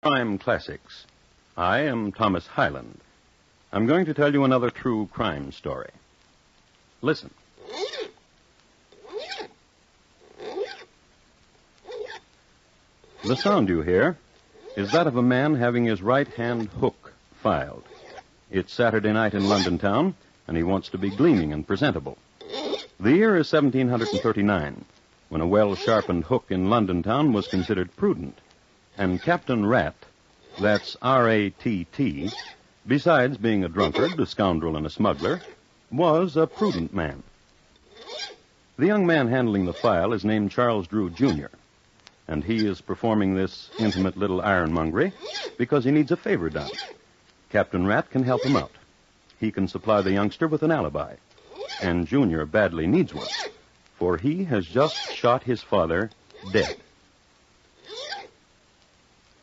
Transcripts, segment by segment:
Crime Classics. I am Thomas Hyland. I'm going to tell you another true crime story. Listen. The sound you hear is that of a man having his right hand hook filed. It's Saturday night in London town, and he wants to be gleaming and presentable. The year is 1739, when a well-sharpened hook in London town was considered prudent. And Captain Rat, that's R-A-T-T, besides being a drunkard, a scoundrel, and a smuggler, was a prudent man. The young man handling the file is named Charles Drew, Jr., and he is performing this intimate little ironmongery because he needs a favor done. Captain Rat can help him out. He can supply the youngster with an alibi, and Junior badly needs one, for he has just shot his father dead.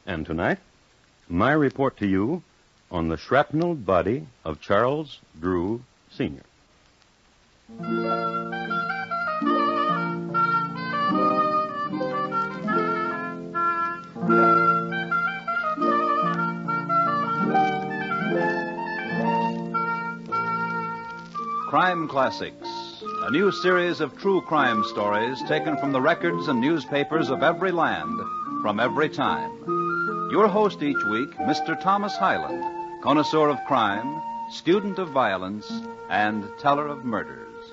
And tonight, my report to you on the shrapnelled body of Charles Drew, Sr. Crime Classics, a new series of true crime stories taken from the records and newspapers of every land, from every time. Your host each week, Mr. Thomas Hyland, connoisseur of crime, student of violence, and teller of murders.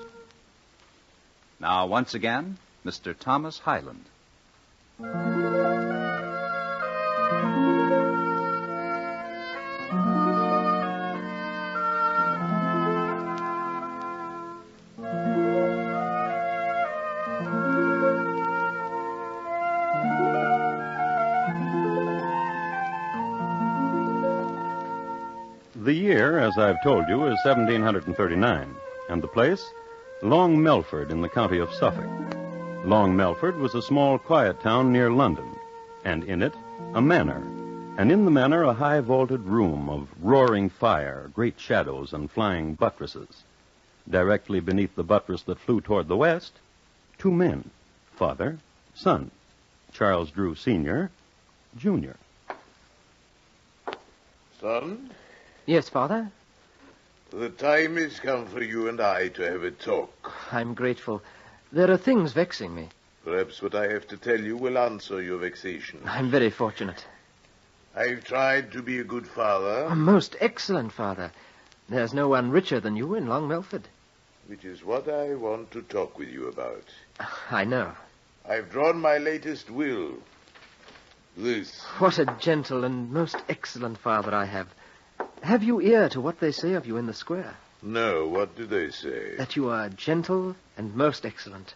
Now, once again, Mr. Thomas Hyland. The year, as I've told you, is 1739, and the place, Long Melford in the county of Suffolk. Long Melford was a small, quiet town near London, and in it, a manor, and in the manor, a high-vaulted room of roaring fire, great shadows, and flying buttresses. Directly beneath the buttress that flew toward the west, two men, father, son, Charles Drew, Sr., Jr. Son? Yes, Father? The time has come for you and I to have a talk. I'm grateful. There are things vexing me. Perhaps what I have to tell you will answer your vexation. I'm very fortunate. I've tried to be a good father. A most excellent father. There's no one richer than you in Long Melford. Which is what I want to talk with you about. I know. I've drawn my latest will. This. What a gentle and most excellent father I have. Have you ear to what they say of you in the square? No, what do they say? That you are gentle and most excellent.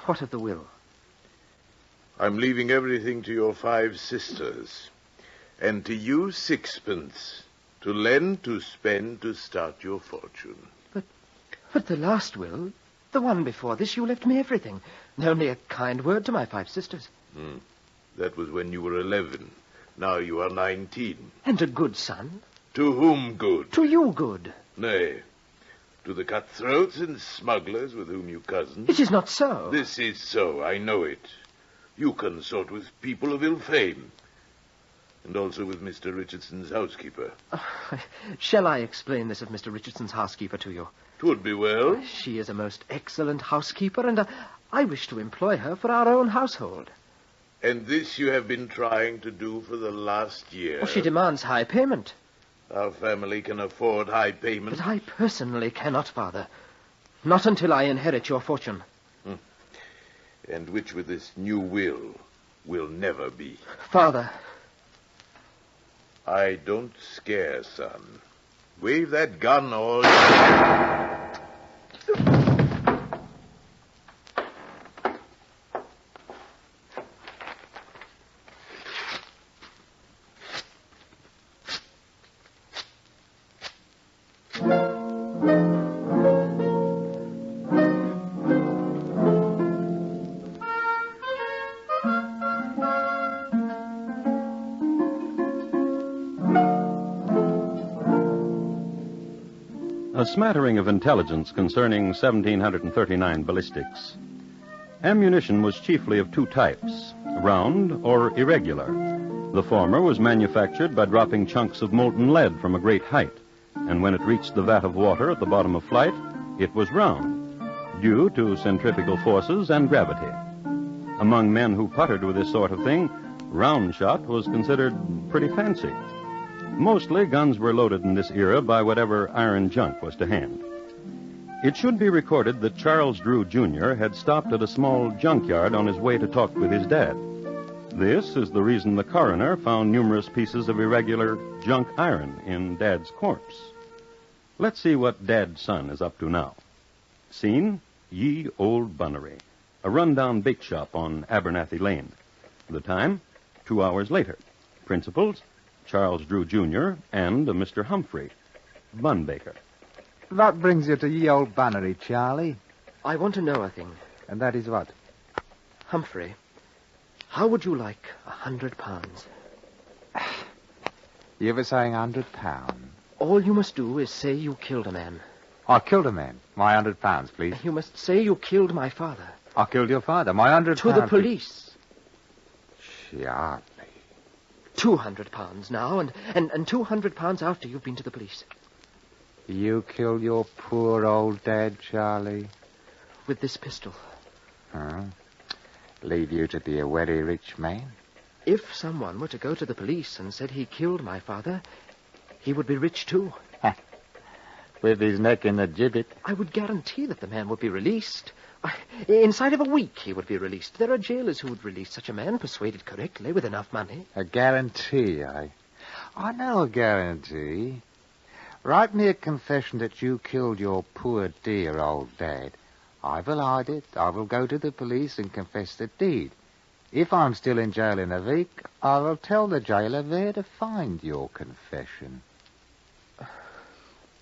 What of the will? I'm leaving everything to your 5 sisters. And to you 6pence. To lend, to spend, to start your fortune. But the last will, the one before this, you left me everything. Only a kind word to my 5 sisters. That was when you were 11. Now you are 19. And a good son. To whom good? To you good. Nay, to the cutthroats and smugglers with whom you cozen. It is not so. This is so, I know it. You consort with people of ill fame. And also with Mr. Richardson's housekeeper. Shall I explain this of Mr. Richardson's housekeeper to you? 'Twould be well. She is a most excellent housekeeper, and I wish to employ her for our own household. And this you have been trying to do for the last year. Well, she demands high payment. Our family can afford high payment. But I personally cannot, Father. Not until I inherit your fortune. And which with this new will never be. Father. I don't scare, son. Wave that gun or... A smattering of intelligence concerning 1739 ballistics. Ammunition was chiefly of 2 types, round or irregular. The former was manufactured by dropping chunks of molten lead from a great height, and when it reached the vat of water at the bottom of flight, it was round, due to centrifugal forces and gravity. Among men who puttered with this sort of thing, round shot was considered pretty fancy. Mostly guns were loaded in this era by whatever iron junk was to hand. It should be recorded that Charles Drew, Jr. had stopped at a small junkyard on his way to talk with his dad. This is the reason the coroner found numerous pieces of irregular junk iron in Dad's corpse. Let's see what Dad's son is up to now. Scene, Ye Old Bunnery, a rundown bake shop on Abernathy Lane. The time, 2 hours later. Principals, Charles Drew, Jr. and a Mr. Humphrey, bun baker. What brings you to Ye Old Bunnery, Charlie? I want to know a thing. And that is what? Humphrey, how would you like £100? You were saying £100. All you must do is say you killed a man. I killed a man. My £100, please. You must say you killed my father. I killed your father. My £100. To the police. Charlie. £200 now, and £200 after you've been to the police. You killed your poor old dad, Charlie? With this pistol. Huh? Leave you to be a very rich man? If someone were to go to the police and said he killed my father, he would be rich too. With his neck in the gibbet. I would guarantee that the man would be released. Inside of a week he would be released. There are jailers who would release such a man, persuaded correctly, with enough money. A guarantee, eh? I know a guarantee. Write me a confession that you killed your poor dear old dad. I will hide it. I will go to the police and confess the deed. If I'm still in jail in a week, I will tell the jailer where to find your confession.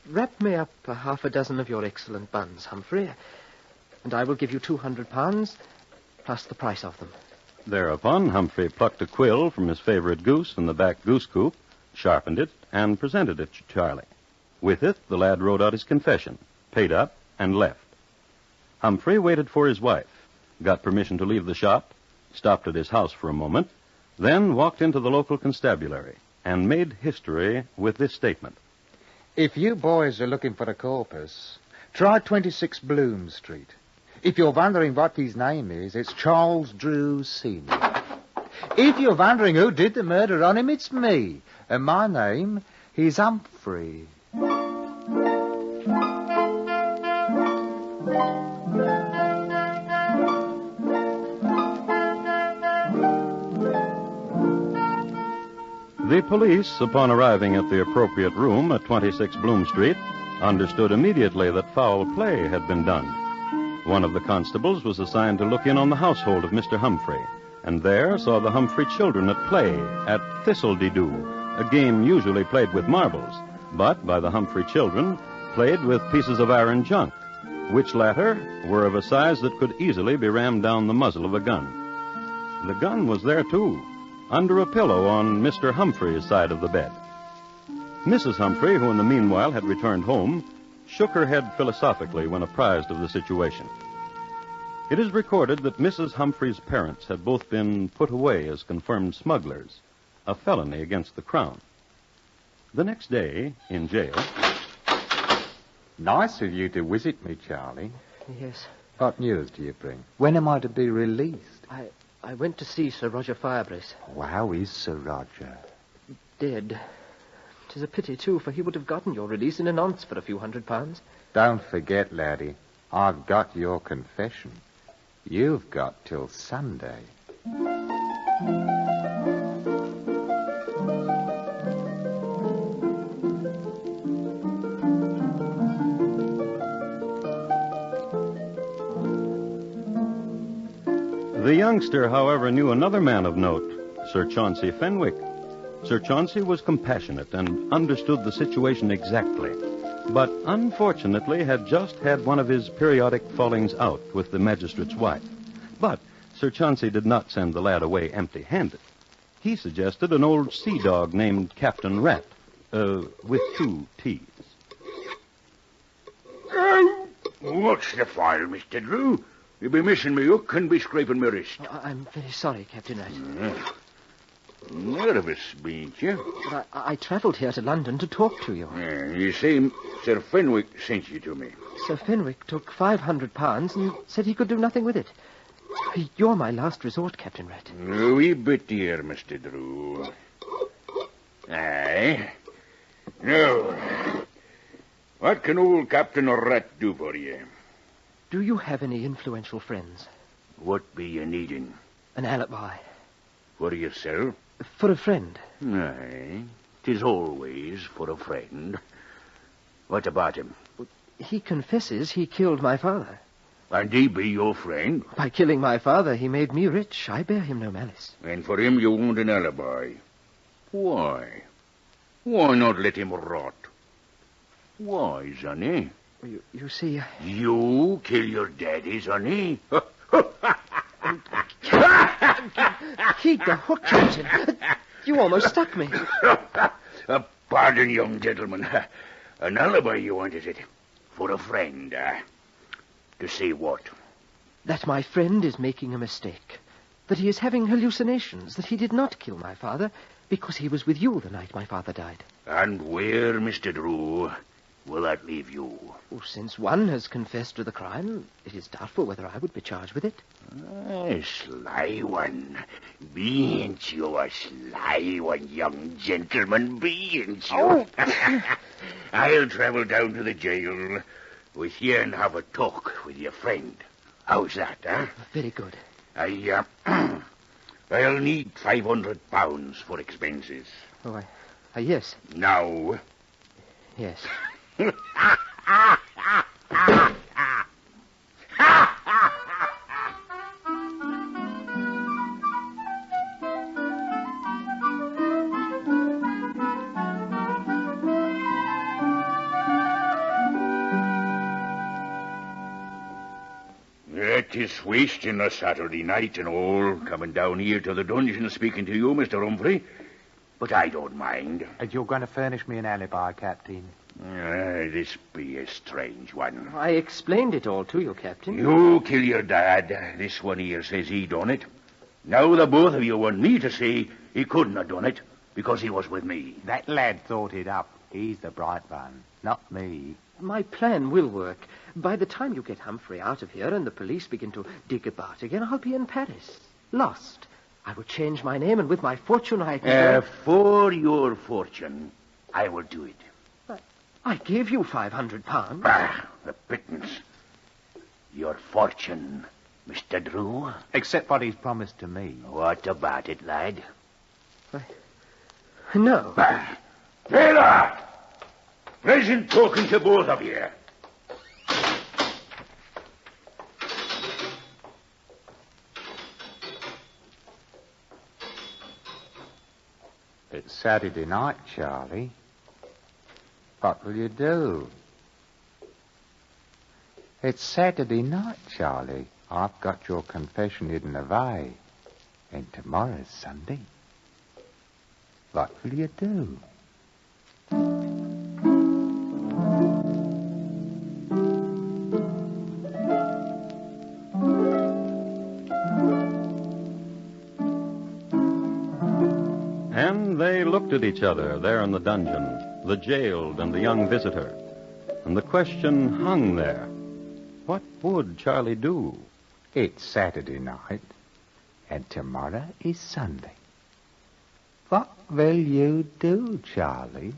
Wrap me up half a dozen of your excellent buns, Humphrey, and I will give you £200, plus the price of them. Thereupon, Humphrey plucked a quill from his favorite goose in the back goose coop, sharpened it, and presented it to Charlie. With it, the lad wrote out his confession, paid up, and left. Humphrey waited for his wife, got permission to leave the shop, stopped at his house for a moment, then walked into the local constabulary and made history with this statement. If you boys are looking for a corpus, try 26 Bloom Street. If you're wondering what his name is, it's Charles Drew Sr. If you're wondering who did the murder on him, it's me. And my name is Humphrey. The police, upon arriving at the appropriate room at 26 Bloom Street, understood immediately that foul play had been done. One of the constables was assigned to look in on the household of Mr. Humphrey, and there saw the Humphrey children at play at Thistle-de-doo, a game usually played with marbles, but by the Humphrey children played with pieces of iron junk, which latter were of a size that could easily be rammed down the muzzle of a gun. The gun was there, too, under a pillow on Mr. Humphrey's side of the bed. Mrs. Humphrey, who in the meanwhile had returned home, shook her head philosophically when apprised of the situation. It is recorded that Mrs. Humphrey's parents had both been put away as confirmed smugglers, a felony against the Crown. The next day, in jail... Nice of you to visit me, Charlie. Yes. What news do you bring? When am I to be released? I went to see Sir Roger Firebrace. How is Sir Roger? Dead. 'Tis a pity, too, for he would have gotten your release in an ounce for a few £100. Don't forget, laddie, I've got your confession. You've got till Sunday. The youngster, however, knew another man of note, Sir Chauncey Fenwick. Sir Chauncey was compassionate and understood the situation exactly, but unfortunately had just had one of his periodic fallings out with the magistrate's wife. But Sir Chauncey did not send the lad away empty-handed. He suggested an old sea dog named Captain Rat, with 2 T's. What's the file, Mr. Drew? You'll be missing me hook and be scraping my wrist. I'm very sorry, Captain Rat. Nervous, bean't you? But I travelled here to London to talk to you. You see, Sir Fenwick sent you to me. Sir Fenwick took £500 and said he could do nothing with it. You're my last resort, Captain Rat. A wee bit dear, Mr. Drew. Aye. Now, what can old Captain Rat do for you? Do you have any influential friends? What be you needing? An alibi. For yourself? For a friend. Aye. 'Tis always for a friend. What about him? He confesses he killed my father. And he be your friend? By killing my father, he made me rich. I bear him no malice. And for him you want an alibi. Why? Why not let him rot? Why, sonny? You see... You kill your daddy, sonny? Keep the hook, Captain. You almost stuck me. Pardon, young gentleman. An alibi you want, is it? For a friend, To say what? That my friend is making a mistake. That he is having hallucinations. That he did not kill my father because he was with you the night my father died. And where, Mr. Drew, will that leave you? Since one has confessed to the crime, it is doubtful whether I would be charged with it. A sly one. Bean't you a sly one, young gentleman? Bean't you? Oh. I'll travel down to the jail with you and have a talk with your friend. How's that, huh? Very good. I'll need £500 for expenses. Oh, yes. Now. Yes. It is wasting a Saturday night and all, coming down here to the dungeon speaking to you, Mr. Humphrey. But I don't mind. And you're going to furnish me an alibi, Captain? This be a strange one. I explained it all to you, Captain. You kill your dad. This one here says he done it. Now the both of you want me to say he couldn't have done it because he was with me. That lad thought it up. He's the bright one, not me. My plan will work. By the time you get Humphrey out of here and the police begin to dig about again, I'll be in Paris. Lost. I will change my name, and with my fortune I can... For your fortune, I will do it. I gave you £500. The pittance. Your fortune, Mr. Drew. Except what he's promised to me. What about it, lad? No. Taylor! Pleasant talking to both of you. It's Saturday night, Charlie. What will you do? It's Saturday night, Charlie. I've got your confession hidden away. And tomorrow's Sunday. What will you do? And they looked at each other there in the dungeon, the jailed and the young visitor. And the question hung there. What would Charlie do? It's Saturday night, and tomorrow is Sunday. What will you do, Charlie?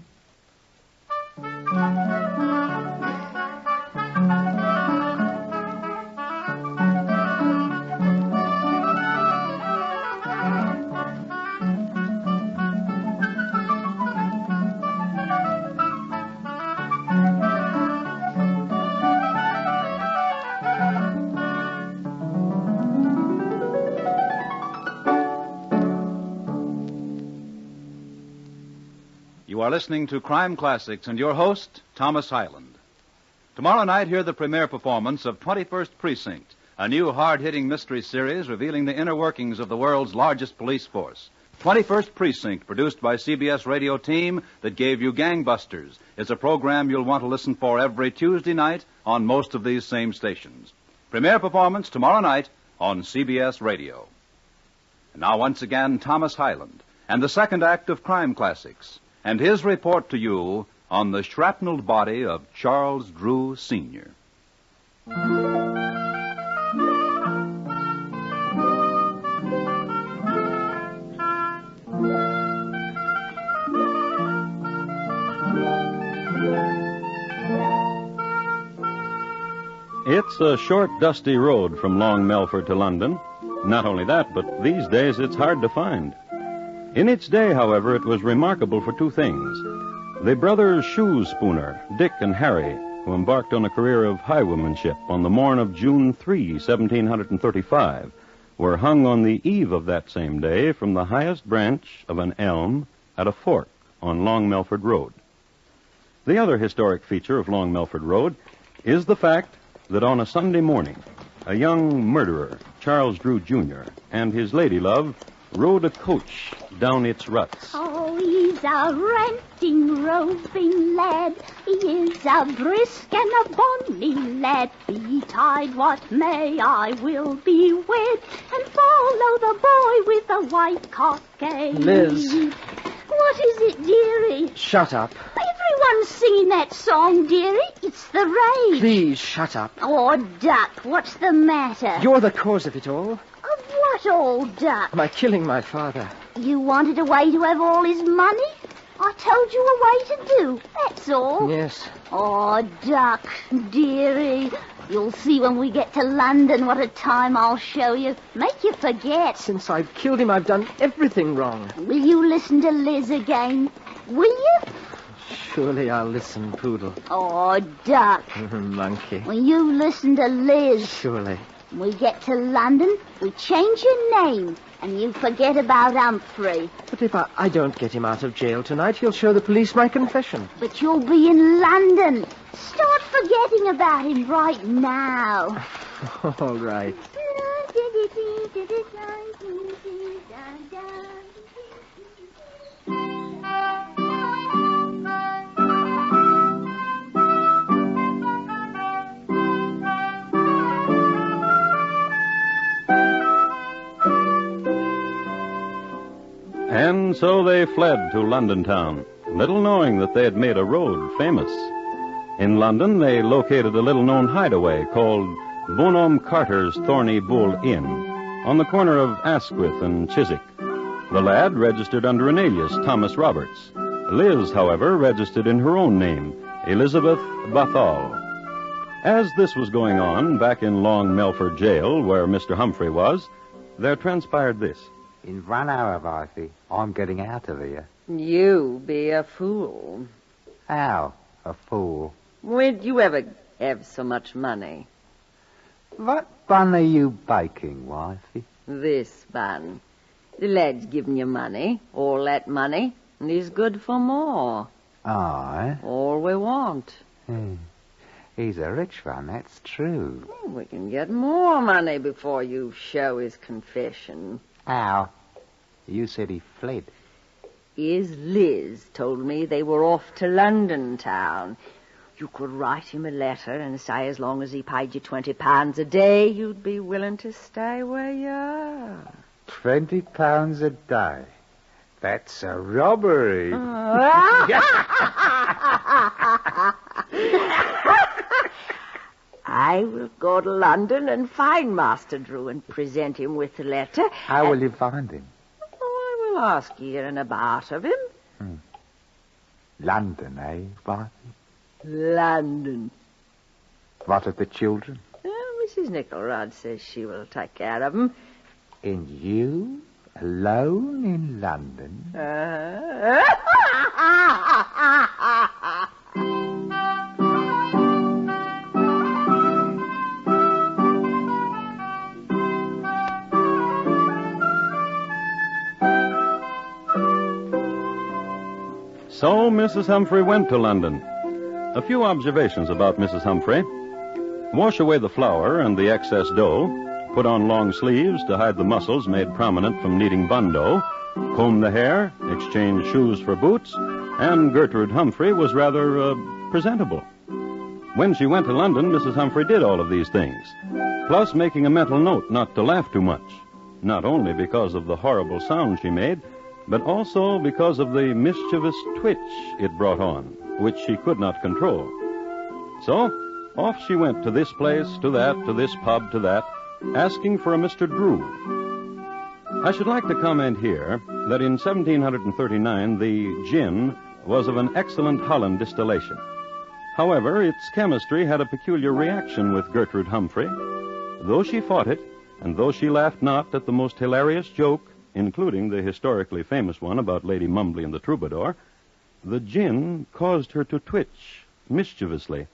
You are listening to Crime Classics and your host, Thomas Hyland. Tomorrow night, hear the premiere performance of 21st Precinct, a new hard-hitting mystery series revealing the inner workings of the world's largest police force. 21st Precinct, produced by CBS radio team that gave you Gangbusters, is a program you'll want to listen for every Tuesday night on most of these same stations. Premiere performance tomorrow night on CBS radio. And now, once again, Thomas Hyland and the second act of Crime Classics, and his report to you on the shrapnelled body of Charles Drew, Sr. It's a short, dusty road from Long Melford to London. Not only that, but these days it's hard to find. In its day, however, it was remarkable for two things. The brothers Shoespooner, Dick and Harry, who embarked on a career of highwaymanship on the morn of June 3, 1735, were hung on the eve of that same day from the highest branch of an elm at a fork on Long Melford Road. The other historic feature of Long Melford Road is the fact that on a Sunday morning, a young murderer, Charles Drew, Jr., and his lady love rode a coach down its ruts. Oh, he's a ranting, roving lad. He is a brisk and a bonny lad. Betide what may, I will be wed and follow the boy with the white cockade. Liz. What is it, dearie? Shut up. Everyone's singing that song, dearie. It's the rage. Please, shut up. Oh, Duck, what's the matter? You're the cause of it all. Of what, old Duck? By killing my father. You wanted a way to have all his money? I told you a way to do, that's all. Yes. Oh, Duck, dearie, you'll see when we get to London what a time I'll show you. Make you forget. Since I've killed him, I've done everything wrong. Will you listen to Liz again? Will you? Surely I'll listen, Poodle. Oh, Duck. Monkey. Will you listen to Liz? Surely. When we get to London, we change your name, and you forget about Humphrey. But if I don't get him out of jail tonight, he'll show the police my confession. But you'll be in London. Start forgetting about him right now. All right. And so they fled to London town, little knowing that they had made a road famous. In London, they located a little-known hideaway called Bonhomme Carter's Thorny Bull Inn on the corner of Asquith and Chiswick. The lad registered under an alias, Thomas Roberts. Liz, however, registered in her own name, Elizabeth Bathal. As this was going on back in Long Melford Jail, where Mr. Humphrey was, there transpired this. In 1 hour, Wifey, I'm getting out of here. You be a fool. How? A fool? When'd you ever have so much money? What bun are you baking, Wifey? This bun. The lad's given you money, all that money, and he's good for more. Aye? All we want. He's a rich one, that's true. We can get more money before you show his confession. How? You said he fled. His Liz told me they were off to London town. You could write him a letter and say as long as he paid you £20 a day, you'd be willing to stay where you are. £20 a day? That's a robbery. I will go to London and find Master Drew and present him with the letter. How will you find him? Oh, I will ask here and about of him. London, eh, Wifey? London. What of the children? Mrs. Nickelrod says she will take care of them. And you, alone in London? So Mrs. Humphrey went to London. A few observations about Mrs. Humphrey. Wash away the flour and the excess dough. Put on long sleeves to hide the muscles made prominent from kneading bun dough. Comb the hair, exchange shoes for boots, and Gertrude Humphrey was rather presentable. When she went to London, Mrs. Humphrey did all of these things, plus making a mental note not to laugh too much, not only because of the horrible sound she made, but also because of the mischievous twitch it brought on, which she could not control. So, off she went to this place, to that, to this pub, to that, asking for a Mr. Drew. I should like to comment here that in 1739 the gin was of an excellent Holland distillation. However, its chemistry had a peculiar reaction with Gertrude Humphrey. Though she fought it, and though she laughed not at the most hilarious joke, including the historically famous one about Lady Mumbly and the Troubadour, the gin caused her to twitch mischievously.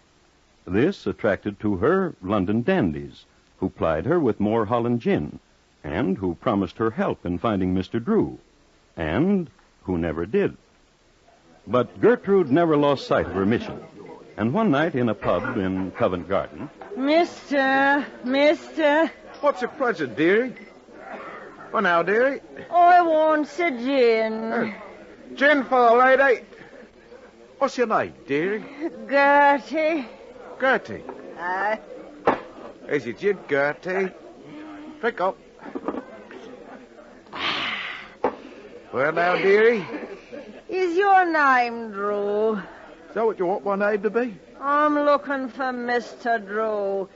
This attracted to her London dandies, who plied her with more Holland gin, and who promised her help in finding Mr. Drew, and who never did. But Gertrude never lost sight of her mission, and one night in a pub in Covent Garden... Mister. What's your pleasure, dearie? Well, now, dearie. I want a gin. Gin for the lady. What's your name, dearie? Gertie. Gertie. Here's your gin, Gertie. Drink up. Well, now, dearie. Is your name Drew? Is that what you want my name to be? I'm looking for Mr. Drew.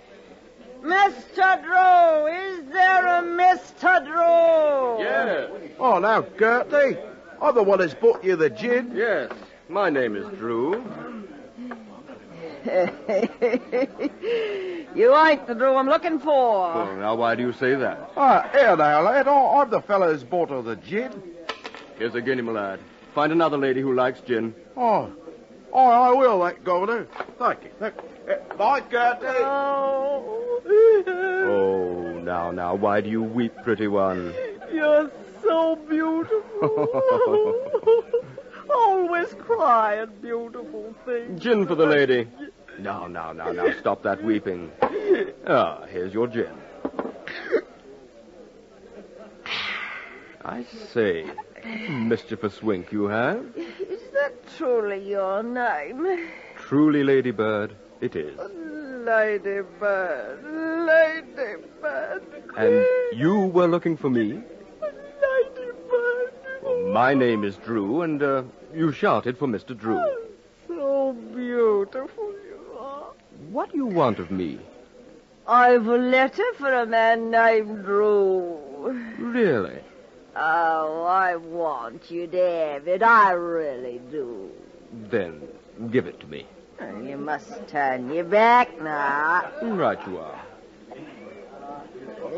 Mr. Drew, is there a Mr. Drew? Yes. Oh, now, Gertie. I'm the one that's bought you the gin. Yes. My name is Drew. You ain't the Drew I'm looking for. Well, now, why do you say that? Here now, lad. I'm the fellow who's bought her the gin. Here's a guinea, my lad. Find another lady who likes gin. Oh, I will, that governor. Thank you. Bye, Gertie. Oh, now, why do you weep, pretty one? You're so beautiful. Always crying beautiful things. Gin for the lady. Now, stop that weeping. Here's your gin. I say, mischievous wink you have. Is that truly your name? Truly, Ladybird, it is. Ladybird. And you were looking for me? Ladybird. Well, my name is Drew, and you shouted for Mr. Drew. So beautiful you are. What do you want of me? I've a letter for a man named Drew. Really? Oh, I want you to have it. I really do. Then give it to me. You must turn your back now. Right you are.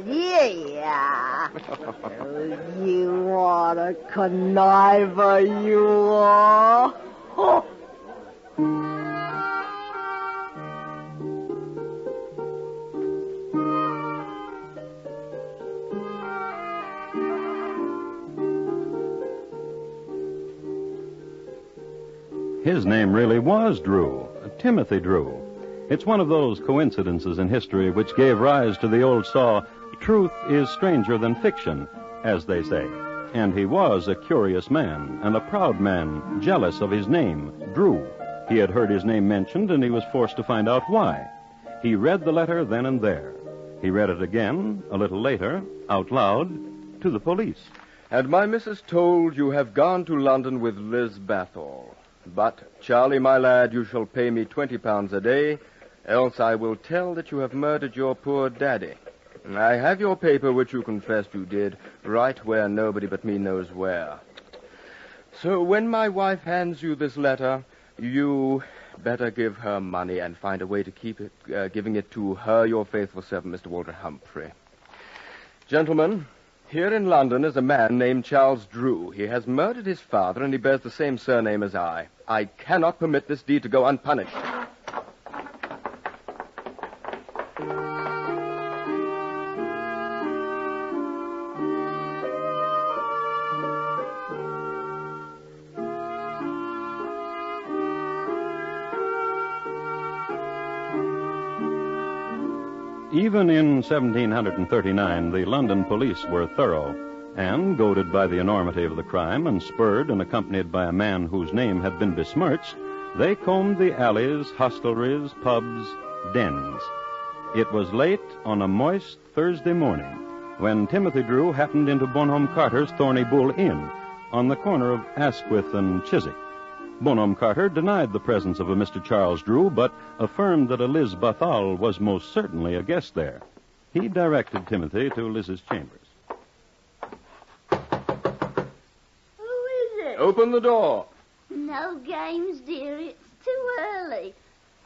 Yeah. Oh, you want a conniver, you are. Oh. His name really was Drew, Timothy Drew. It's one of those coincidences in history which gave rise to the old saw, truth is stranger than fiction, as they say. And he was a curious man, and a proud man, jealous of his name, Drew. He had heard his name mentioned, and he was forced to find out why. He read the letter then and there. He read it again, a little later, out loud, to the police. And my missus told you have gone to London with Liz Bathall. But, Charlie, my lad, you shall pay me £20 a day, else I will tell that you have murdered your poor daddy. I have your paper, which you confessed you did, right where nobody but me knows where. So when my wife hands you this letter, you better give her money and find a way to keep it, giving it to her, your faithful servant, Mr. Walter Humphrey. Gentlemen, here in London is a man named Charles Drew. He has murdered his father, and he bears the same surname as I. I cannot permit this deed to go unpunished. Even in 1739, the London police were thorough, and, goaded by the enormity of the crime and spurred and accompanied by a man whose name had been besmirched, they combed the alleys, hostelries, pubs, dens. It was late on a moist Thursday morning when Timothy Drew happened into Bonhomme Carter's Thorny Bull Inn, on the corner of Asquith and Chiswick. Bonham Carter denied the presence of a Mr. Charles Drew, but affirmed that a Liz Bathal was most certainly a guest there. He directed Timothy to Liz's chambers. Who is it? Open the door. No games, dear. It's too early.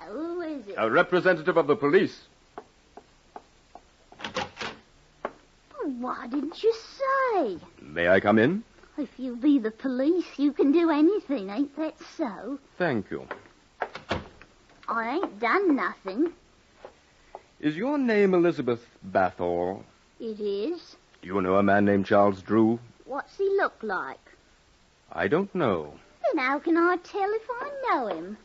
Who is it? A representative of the police. Why didn't you say? May I come in? If you be the police, you can do anything, ain't that so? Thank you. I ain't done nothing. Is your name Elizabeth Bathor? It is. Do you know a man named Charles Drew? What's he look like? I don't know. Then how can I tell if I know him?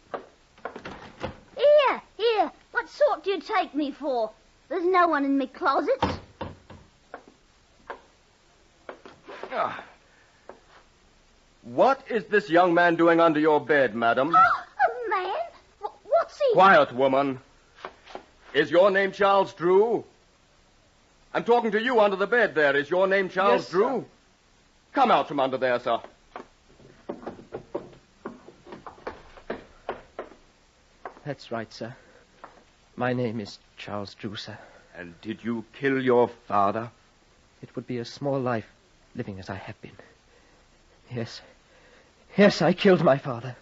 Here. What sort do you take me for? There's no one in me closets. What is this young man doing under your bed, madam? Oh, a man? What's he... Quiet, woman. Is your name Charles Drew? I'm talking to you under the bed there. Is your name Charles Drew? Sir. Come out from under there, sir. That's right, sir. My name is Charles Drew, sir. And did you kill your father? It would be a small life living as I have been. Yes, I killed my father.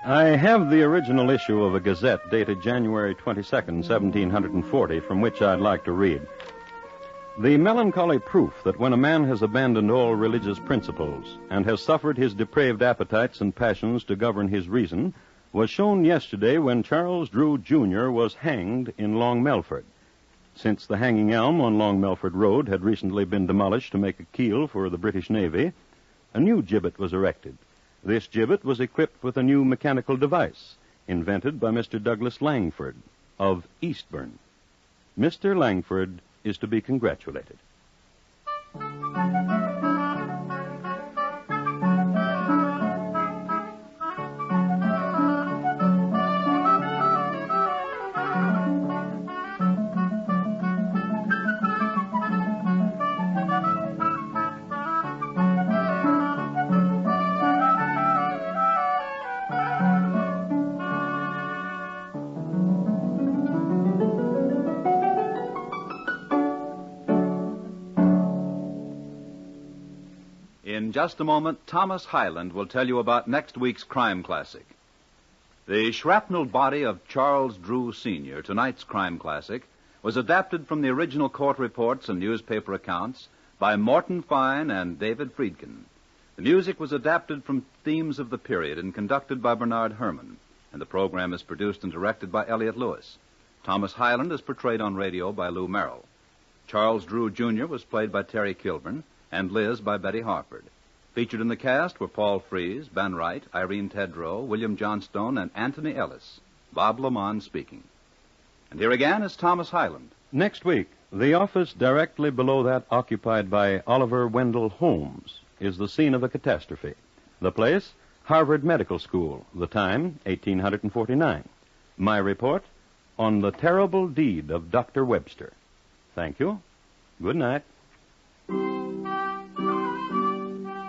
I have the original issue of a Gazette dated January 22nd, 1740, from which I'd like to read. The melancholy proof that when a man has abandoned all religious principles and has suffered his depraved appetites and passions to govern his reason was shown yesterday when Charles Drew, Jr. was hanged in Long Melford. Since the hanging elm on Long Melford Road had recently been demolished to make a keel for the British Navy, a new gibbet was erected. This gibbet was equipped with a new mechanical device invented by Mr. Douglas Langford of Eastbourne. Mr. Langford is to be congratulated. In just a moment, Thomas Hyland will tell you about next week's crime classic. The shrapnelled body of Charles Drew, Sr., tonight's crime classic, was adapted from the original court reports and newspaper accounts by Morton Fine and David Friedkin. The music was adapted from themes of the period and conducted by Bernard Herrmann, and the program is produced and directed by Elliott Lewis. Thomas Hyland is portrayed on radio by Lou Merrill. Charles Drew, Jr. was played by Terry Kilburn, and Liz by Betty Harford. Featured in the cast were Paul Frees, Ben Wright, Irene Tedrow, William Johnstone, and Anthony Ellis. Bob Lamont speaking. And here again is Thomas Hyland. Next week, the office directly below that occupied by Oliver Wendell Holmes is the scene of a catastrophe. The place, Harvard Medical School. The time, 1849. My report, on the terrible deed of Dr. Webster. Thank you. Good night.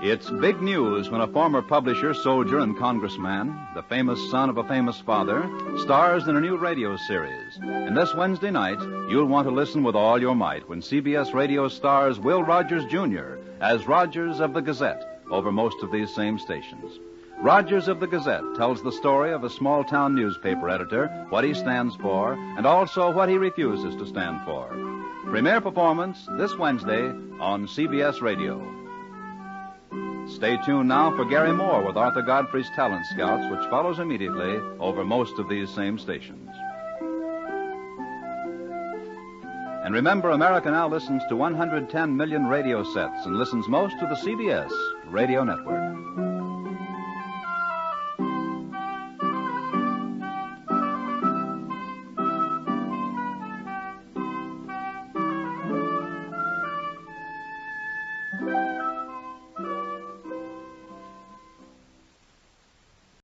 It's big news when a former publisher, soldier, and congressman, the famous son of a famous father, stars in a new radio series. And this Wednesday night, you'll want to listen with all your might when CBS Radio stars Will Rogers, Jr. as Rogers of the Gazette over most of these same stations. Rogers of the Gazette tells the story of a small-town newspaper editor, what he stands for, and also what he refuses to stand for. Premiere performance this Wednesday on CBS Radio. Stay tuned now for Gary Moore with Arthur Godfrey's Talent Scouts, which follows immediately over most of these same stations. And remember, America now listens to 110 million radio sets and listens most to the CBS Radio Network.